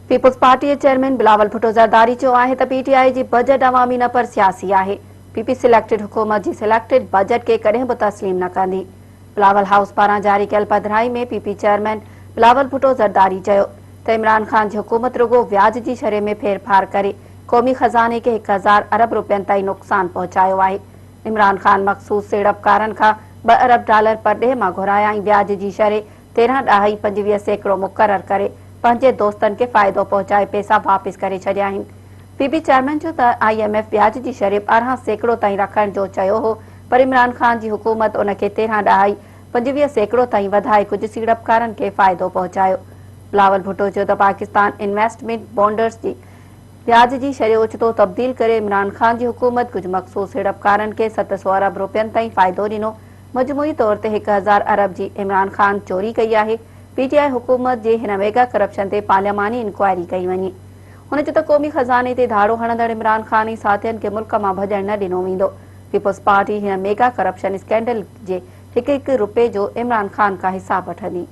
People's party जे chairman Bilawal Bhutto Zardari चयो आहे त पीटीआई जी बजट अवामी न पर सियासी आहे। पीपी सिलेक्टेड हुकूमत जी सिलेक्टेड बजट के कॾहिं बि तस्लीम न कंदी। बिलावल हाउस पारां जारी कयल पधिराई में पीपी चेयरमैन बिलावल भुट्टो ज़रदारी चयो त इमरान खान जी हुकूमत रुगो व्याज जी शरह में फेरफार करे क़ौमी खज़ाने के 1000 अरब रुपयनि ताईं नुक़सान पहुचायो आहे। इमरान खान मख़सूस सीड़पकारनि खां $2 अरब पर ॾेह मां घुराया ऐं व्याज जी शरह 13.25% मुक़रर करे पंहिंजे दोस्तनि खे फ़ाइदो पहुचाए पैसा वापस करे छॾिया आहिनि। पीपी चेयरमैन चयो त IMF व्याज जी शरह 12% ताईं रखण जो चयो हो, पर इमरान खान जी हुकूमत उन खे 13.25% ताईं वधाए कुझु सीड़पकारनि खे फ़ाइदो पहुचायो। बिलावल भुट्टो चयो त पाकिस्तान इन्वेस्टमेंट बॉन्डर्स जी व्याज जी शरह ओचितो तब्दील करे इमरान खान जी हुकूमत कुझु मख़सूस सीड़पकारनि खे 700 अरब रुपयनि ताईं फ़ाइदो ॾिनो। मजमूई तौर ते 1000 अरब जी इमरान खान चोरी कई आहे। पीटीआई हुकूमत जे हिन मेगा करप्शन ते पार्लियामानी इंक्वायरी कई वञे। हुन चयो त क़ौमी खज़ाने ते धाड़ो हणंदड़ इमरान खान ऐं साथियुनि खे मुल्क मां भॼण न ॾिनो वेंदो। पीपुल्स पार्टी हिन मेगा करप्शन स्कैंडल जे हिक रुपए जो इमरान खान खां हिसाब वठंदी।